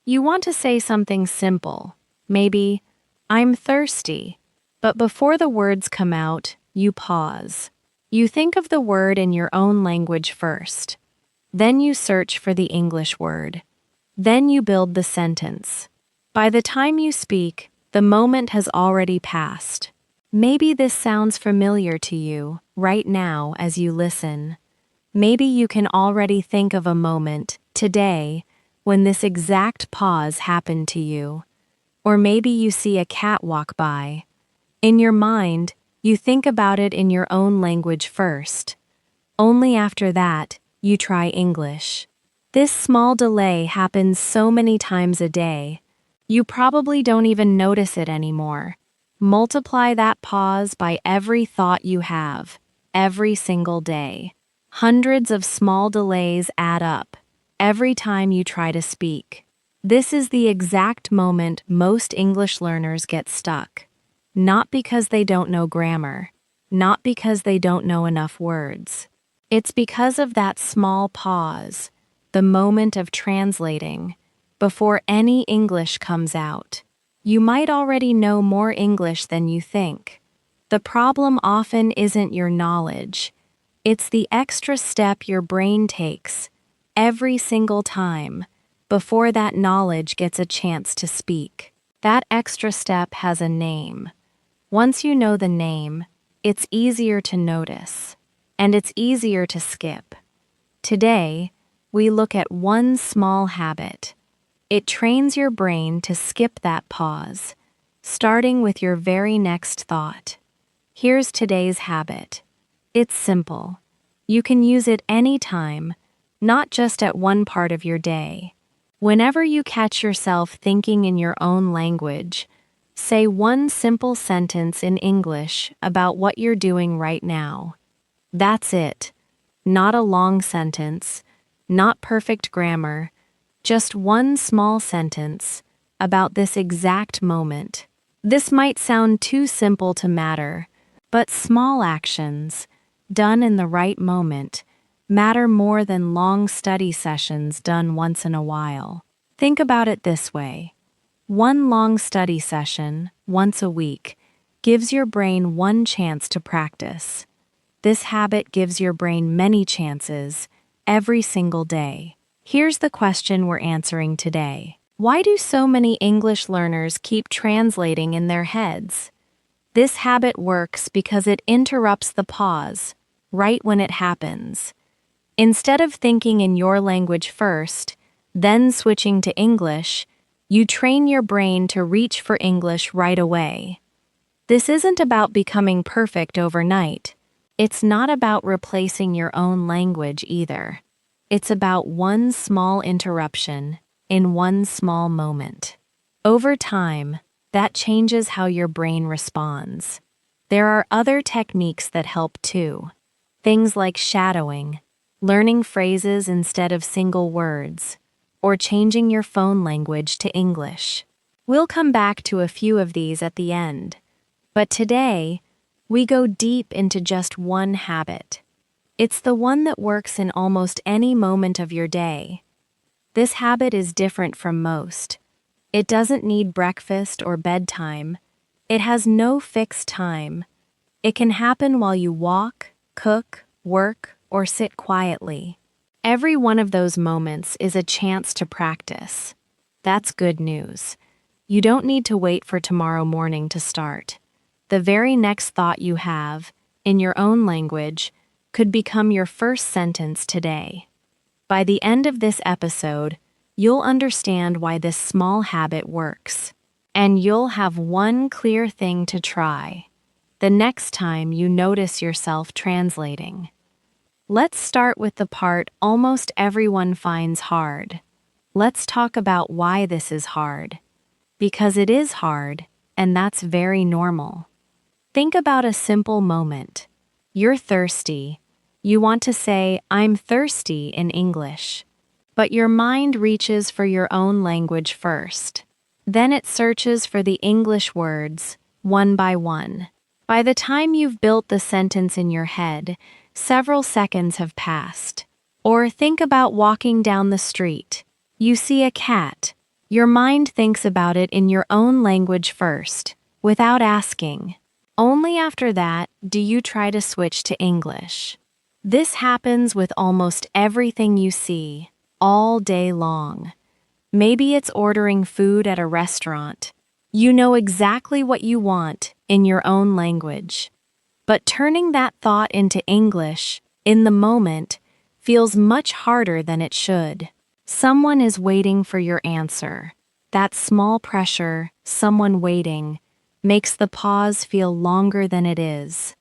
You want to say something simple, maybe, "I'm thirsty," but before the words come out, you pause. You think of the word in your own language first. Then you search for the English word. Then you build the sentence. By the time you speak, the moment has already passed. Maybe this sounds familiar to you right now as you listen. Maybe you can already think of a moment, today, when this exact pause happened to you. Or maybe you see a cat walk by. In your mind, you think about it in your own language first. Only after that, you try English. This small delay happens so many times a day, you probably don't even notice it anymore. Multiply that pause by every thought you have, every single day. Hundreds of small delays add up, every time you try to speak. This is the exact moment most English learners get stuck. Not because they don't know grammar, not because they don't know enough words. It's because of that small pause, the moment of translating, before any English comes out. You might already know more English than you think. The problem often isn't your knowledge. It's the extra step your brain takes, every single time, before that knowledge gets a chance to speak. That extra step has a name. Once you know the name, it's easier to notice, and it's easier to skip. Today, we look at one small habit. It trains your brain to skip that pause, starting with your very next thought. Here's today's habit. It's simple. You can use it anytime, not just at one part of your day. Whenever you catch yourself thinking in your own language, say one simple sentence in English about what you're doing right now. That's it. Not a long sentence, not perfect grammar, just one small sentence about this exact moment. This might sound too simple to matter, but small actions, done in the right moment, matter more than long study sessions done once in a while. Think about it this way. One long study session, once a week, gives your brain one chance to practice. This habit gives your brain many chances, every single day. Here's the question we're answering today. Why do so many English learners keep translating in their heads? This habit works because it interrupts the pause, right when it happens. Instead of thinking in your language first, then switching to English, you train your brain to reach for English right away. This isn't about becoming perfect overnight. It's not about replacing your own language either. It's about one small interruption in one small moment. Over time, that changes how your brain responds. There are other techniques that help too. Things like shadowing, learning phrases instead of single words, or changing your phone language to English. We'll come back to a few of these at the end. But today, we go deep into just one habit. It's the one that works in almost any moment of your day. This habit is different from most. It doesn't need breakfast or bedtime. It has no fixed time. It can happen while you walk, cook, work, or sit quietly. Every one of those moments is a chance to practice. That's good news. You don't need to wait for tomorrow morning to start. The very next thought you have, in your own language, could become your first sentence today. By the end of this episode, you'll understand why this small habit works, and you'll have one clear thing to try the next time you notice yourself translating. Let's start with the part almost everyone finds hard. Let's talk about why this is hard. Because it is hard, and that's very normal. Think about a simple moment. You're thirsty. You want to say, "I'm thirsty" in English. But your mind reaches for your own language first. Then it searches for the English words, one by one. By the time you've built the sentence in your head, several seconds have passed. Or think about walking down the street. You see a cat. Your mind thinks about it in your own language first, without asking. Only after that do you try to switch to English. This happens with almost everything you see, all day long. Maybe it's ordering food at a restaurant. You know exactly what you want in your own language. But turning that thought into English, in the moment, feels much harder than it should. Someone is waiting for your answer. That small pressure, someone waiting, makes the pause feel longer than it is.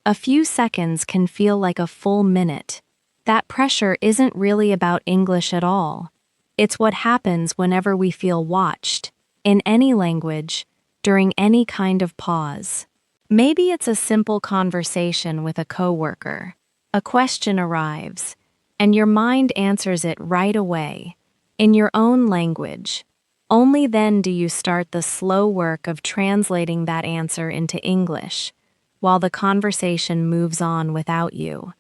A few seconds can feel like a full minute. That pressure isn't really about English at all. It's what happens whenever we feel watched, in any language, during any kind of pause. Maybe it's a simple conversation with a coworker. A question arrives, and your mind answers it right away, in your own language. Only then do you start the slow work of translating that answer into English, while the conversation moves on without you.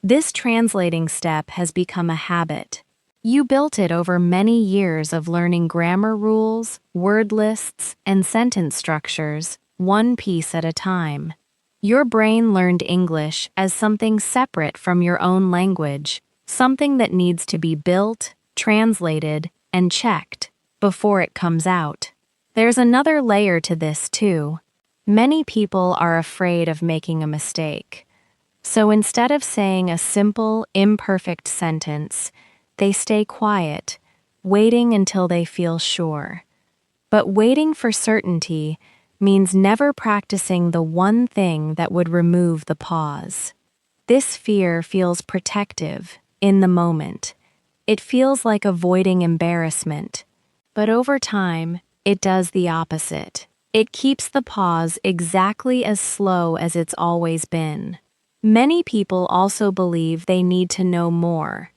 This translating step has become a habit. You built it over many years of learning grammar rules, word lists, and sentence structures, one piece at a time. Your brain learned English as something separate from your own language, something that needs to be built, translated, and checked before it comes out. There's another layer to this, too. Many people are afraid of making a mistake. So instead of saying a simple, imperfect sentence, they stay quiet, waiting until they feel sure. But waiting for certainty means never practicing the one thing that would remove the pause. This fear feels protective, in the moment. It feels like avoiding embarrassment. But over time, it does the opposite. It keeps the pause exactly as slow as it's always been. Many people also believe they need to know more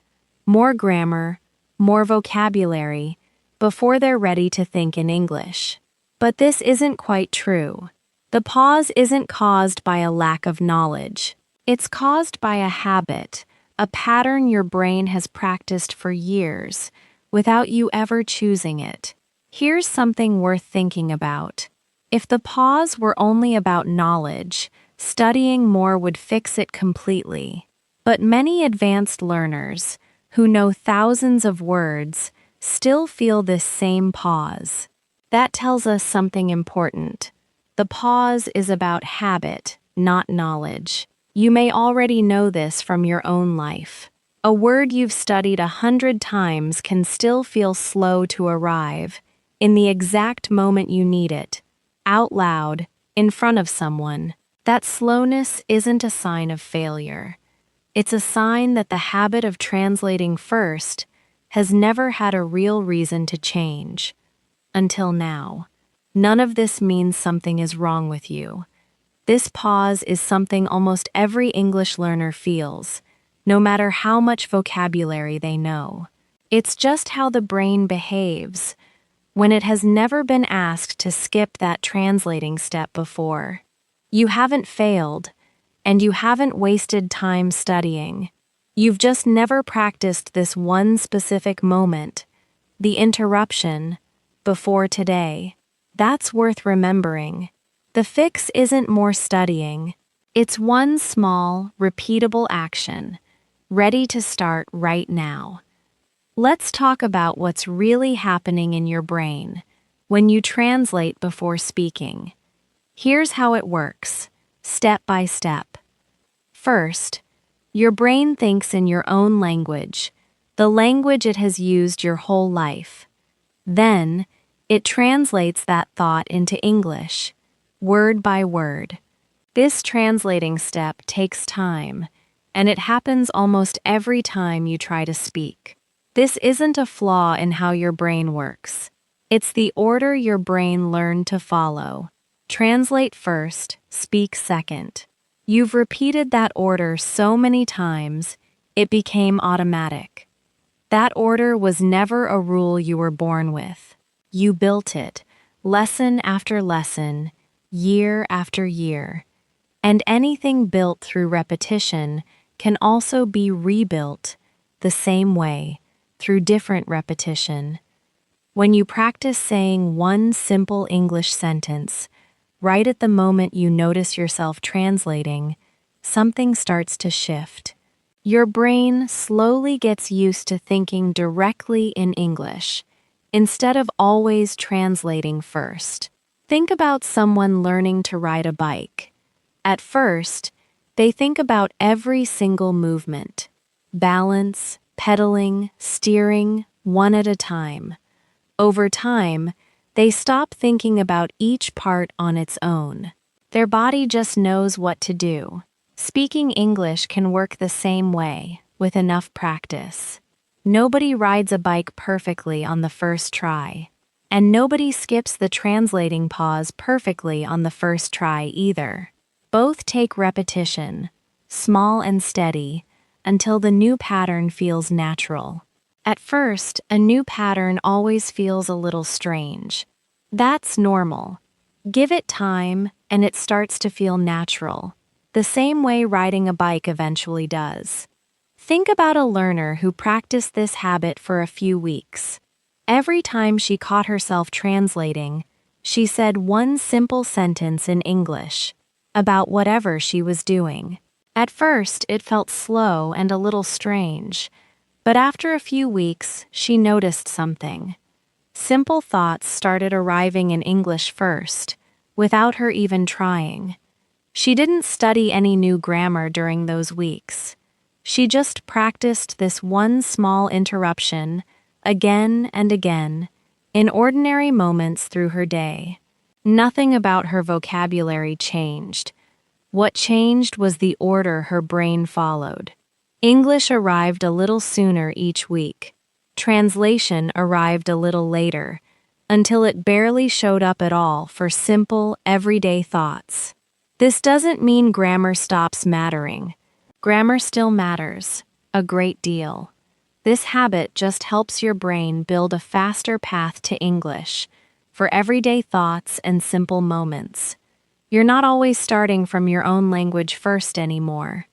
grammar, more vocabulary, before they're ready to think in English. But this isn't quite true. The pause isn't caused by a lack of knowledge. It's caused by a habit, a pattern your brain has practiced for years, without you ever choosing it. Here's something worth thinking about. If the pause were only about knowledge, studying more would fix it completely. But many advanced learners, who know thousands of words, still feel this same pause. That tells us something important. The pause is about habit, not knowledge. You may already know this from your own life. A word you've studied 100 times can still feel slow to arrive, in the exact moment you need it, out loud, in front of someone. That slowness isn't a sign of failure. It's a sign that the habit of translating first has never had a real reason to change. Until now. None of this means something is wrong with you. This pause is something almost every English learner feels, no matter how much vocabulary they know. It's just how the brain behaves when it has never been asked to skip that translating step before. You haven't failed, and you haven't wasted time studying. You've just never practiced this one specific moment, the interruption, before today. That's worth remembering. The fix isn't more studying. It's one small, repeatable action, ready to start right now. Let's talk about what's really happening in your brain when you translate before speaking. Here's how it works, step by step. First, your brain thinks in your own language, the language it has used your whole life. Then, it translates that thought into English, word by word. This translating step takes time, and it happens almost every time you try to speak. This isn't a flaw in how your brain works. It's the order your brain learned to follow. Translate first, speak second. You've repeated that order so many times, it became automatic. That order was never a rule you were born with. You built it, lesson after lesson, year after year. And anything built through repetition can also be rebuilt the same way, through different repetition. When you practice saying one simple English sentence, right at the moment you notice yourself translating, something starts to shift. Your brain slowly gets used to thinking directly in English, instead of always translating first. Think about someone learning to ride a bike. At first, they think about every single movement: balance, pedaling, steering, one at a time. Over time, they stop thinking about each part on its own. Their body just knows what to do. Speaking English can work the same way, with enough practice. Nobody rides a bike perfectly on the first try, and nobody skips the translating pause perfectly on the first try either. Both take repetition, small and steady, until the new pattern feels natural. At first, a new pattern always feels a little strange. That's normal. Give it time, and it starts to feel natural, the same way riding a bike eventually does. Think about a learner who practiced this habit for a few weeks. Every time she caught herself translating, she said one simple sentence in English about whatever she was doing. At first, it felt slow and a little strange, but after a few weeks, she noticed something. Simple thoughts started arriving in English first, without her even trying. She didn't study any new grammar during those weeks. She just practiced this one small interruption again and again, in ordinary moments through her day. Nothing about her vocabulary changed. What changed was the order her brain followed. English arrived a little sooner each week. Translation arrived a little later, until it barely showed up at all for simple, everyday thoughts. This doesn't mean grammar stops mattering. Grammar still matters, a great deal. This habit just helps your brain build a faster path to English, for everyday thoughts and simple moments. You're not always starting from your own language first anymore.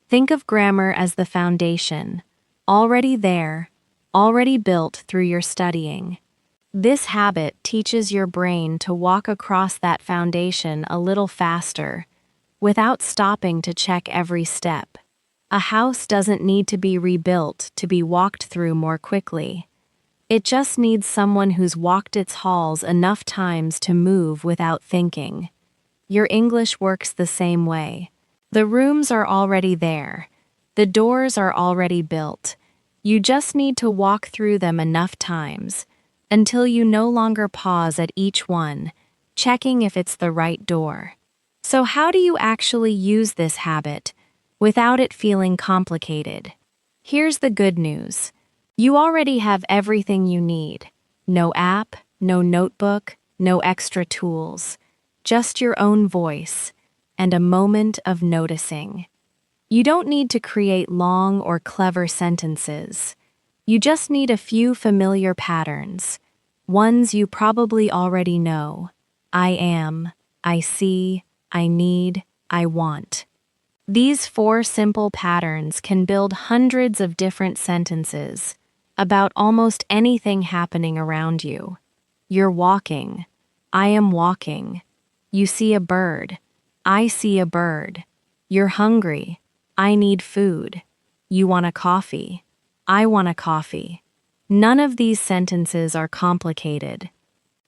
Think of grammar as the foundation, already there, already built through your studying. This habit teaches your brain to walk across that foundation a little faster, without stopping to check every step. A house doesn't need to be rebuilt to be walked through more quickly. It just needs someone who's walked its halls enough times to move without thinking. Your English works the same way. The rooms are already there. The doors are already built. You just need to walk through them enough times until you no longer pause at each one, checking if it's the right door. So how do you actually use this habit without it feeling complicated? Here's the good news. You already have everything you need. No app, no notebook, no extra tools. Just your own voice and a moment of noticing. You don't need to create long or clever sentences. You just need a few familiar patterns, ones you probably already know. I am, I see, I need, I want. These 4 simple patterns can build hundreds of different sentences about almost anything happening around you. You're walking. I am walking. You see a bird. I see a bird. You're hungry. I need food. You want a coffee. I want a coffee. None of these sentences are complicated.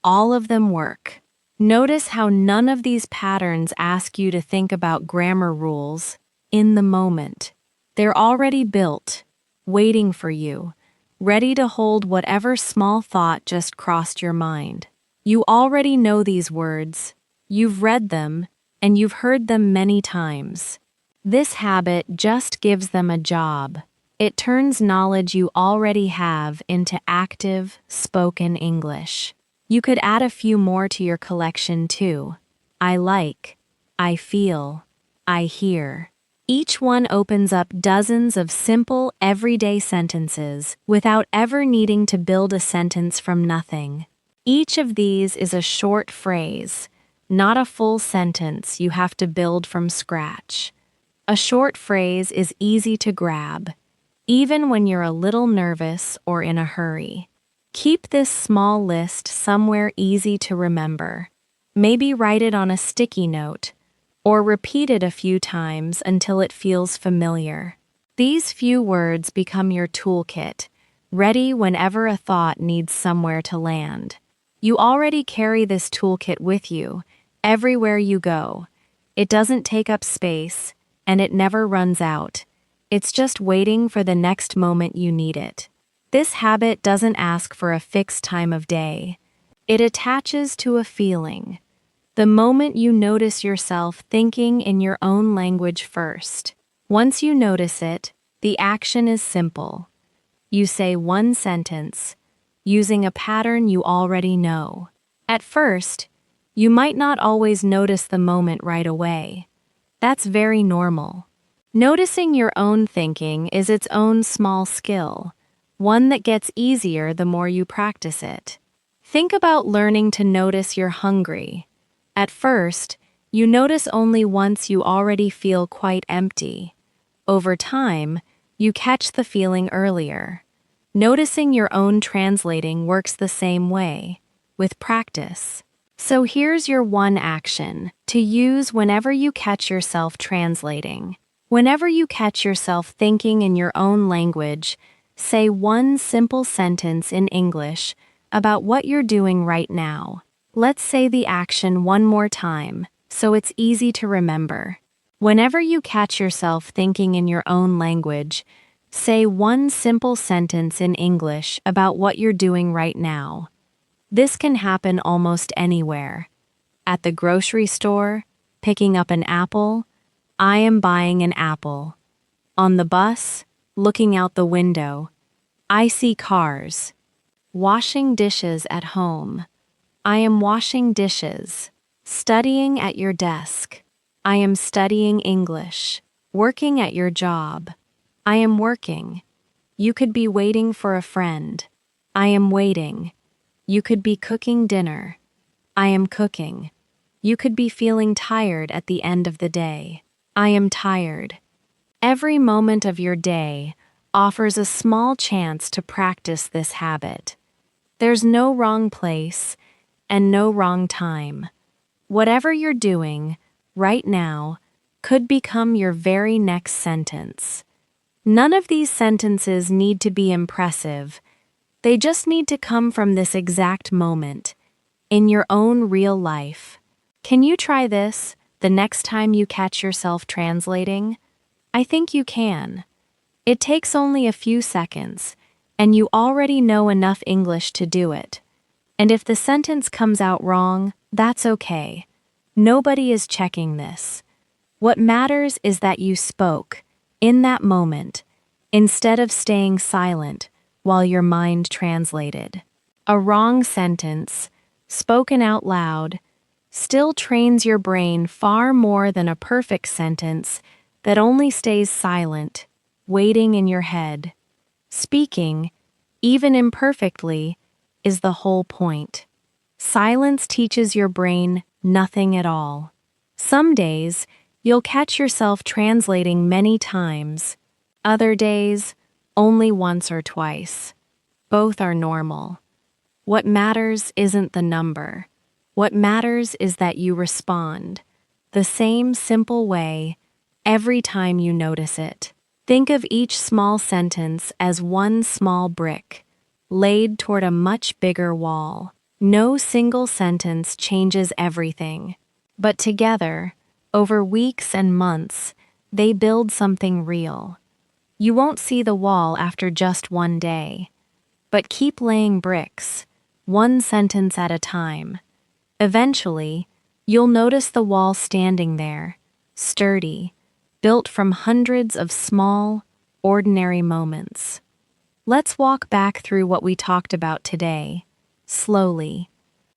All of them work. Notice how none of these patterns ask you to think about grammar rules in the moment. They're already built, waiting for you, ready to hold whatever small thought just crossed your mind. You already know these words. You've read them, and you've heard them many times. This habit just gives them a job. It turns knowledge you already have into active, spoken English. You could add a few more to your collection too. I like, I feel, I hear. Each one opens up dozens of simple, everyday sentences without ever needing to build a sentence from nothing. Each of these is a short phrase, not a full sentence you have to build from scratch. A short phrase is easy to grab, even when you're a little nervous or in a hurry. Keep this small list somewhere easy to remember. Maybe write it on a sticky note, or repeat it a few times until it feels familiar. These few words become your toolkit, ready whenever a thought needs somewhere to land. You already carry this toolkit with you, everywhere you go. It doesn't take up space, and it never runs out. It's just waiting for the next moment you need it. This habit doesn't ask for a fixed time of day. It attaches to a feeling. The moment you notice yourself thinking in your own language first. Once you notice it, the action is simple. You say one sentence, using a pattern you already know. At first, you might not always notice the moment right away. That's very normal. Noticing your own thinking is its own small skill, one that gets easier the more you practice it. Think about learning to notice you're hungry. At first, you notice only once you already feel quite empty. Over time, you catch the feeling earlier. Noticing your own translating works the same way, with practice. So here's your one action to use whenever you catch yourself translating. Whenever you catch yourself thinking in your own language, say one simple sentence in English about what you're doing right now. Let's say the action one more time, so it's easy to remember. Whenever you catch yourself thinking in your own language, say one simple sentence in English about what you're doing right now. This can happen almost anywhere. At the grocery store, picking up an apple, I am buying an apple. On the bus, looking out the window, I see cars. Washing dishes at home. I am washing dishes. Studying at your desk. I am studying English. Working at your job. I am working. You could be waiting for a friend. I am waiting. You could be cooking dinner. I am cooking. You could be feeling tired at the end of the day. I am tired. Every moment of your day offers a small chance to practice this habit. There's no wrong place and no wrong time. Whatever you're doing right now could become your very next sentence. None of these sentences need to be impressive. They just need to come from this exact moment, in your own real life. Can you try this the next time you catch yourself translating? I think you can. It takes only a few seconds, and you already know enough English to do it. And if the sentence comes out wrong, that's okay. Nobody is checking this. What matters is that you spoke, in that moment, instead of staying silent while your mind translated. A wrong sentence, spoken out loud, still trains your brain far more than a perfect sentence that only stays silent, waiting in your head. Speaking, even imperfectly, is the whole point. Silence teaches your brain nothing at all. Some days, you'll catch yourself translating many times. Other days, only once or twice. Both are normal. What matters isn't the number. What matters is that you respond, the same simple way, every time you notice it. Think of each small sentence as one small brick, laid toward a much bigger wall. No single sentence changes everything, but together, over weeks and months, they build something real. You won't see the wall after just one day, but keep laying bricks, one sentence at a time. Eventually, you'll notice the wall standing there, sturdy, built from hundreds of small, ordinary moments. Let's walk back through what we talked about today, slowly.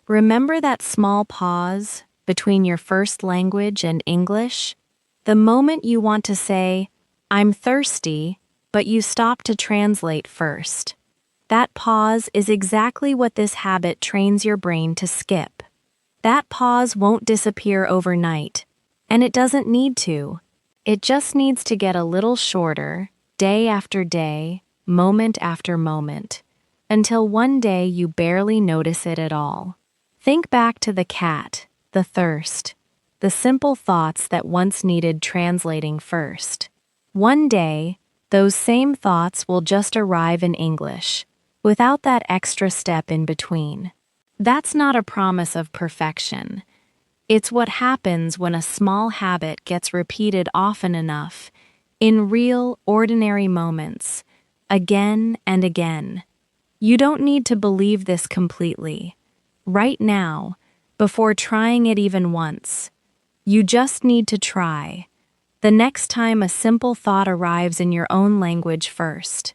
Remember that small pause between your first language and English? The moment you want to say, "I'm thirsty," but you stop to translate first. That pause is exactly what this habit trains your brain to skip. That pause won't disappear overnight, and it doesn't need to. It just needs to get a little shorter, day after day, moment after moment. until one day you barely notice it at all. Think back to the cat, the thirst, the simple thoughts that once needed translating first. One day, those same thoughts will just arrive in English, without that extra step in between. That's not a promise of perfection. It's what happens when a small habit gets repeated often enough, in real, ordinary moments, again and again. You don't need to believe this completely. Right now, before trying it even once. You just need to try. The next time a simple thought arrives in your own language first.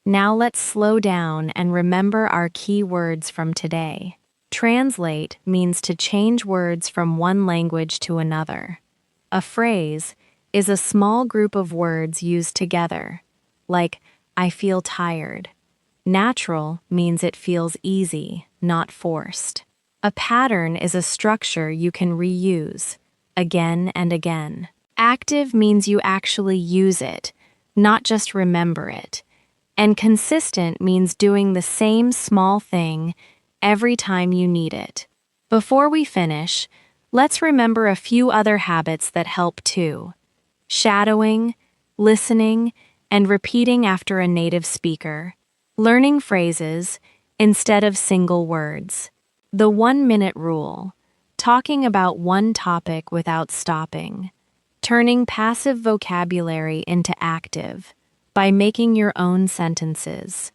Now let's slow down and remember our key words from today. Translate means to change words from one language to another. A phrase is a small group of words used together, like, I feel tired. Natural means it feels easy, not forced. A pattern is a structure you can reuse, again and again. Active means you actually use it, not just remember it. And consistent means doing the same small thing every time you need it. Before we finish, let's remember a few other habits that help too. Shadowing, listening, and repeating after a native speaker. Learning phrases instead of single words. The 1-minute rule. Talking about one topic without stopping. Turning passive vocabulary into active by making your own sentences.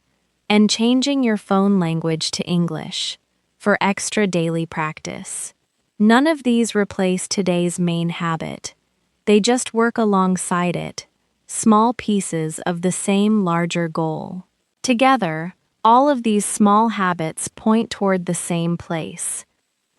And changing your phone language to English for extra daily practice. None of these replace today's main habit. They just work alongside it, small pieces of the same larger goal. Together, all of these small habits point toward the same place.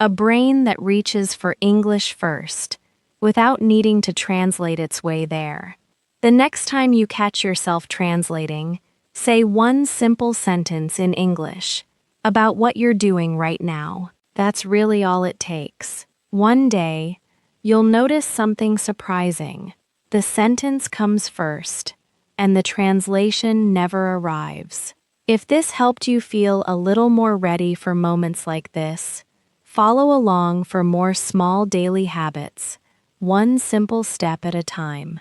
A brain that reaches for English first, without needing to translate its way there. The next time you catch yourself translating, say one simple sentence in English about what you're doing right now. That's really all it takes. One day, you'll notice something surprising. The sentence comes first, and the translation never arrives. If this helped you feel a little more ready for moments like this, follow along for more small daily habits, one simple step at a time.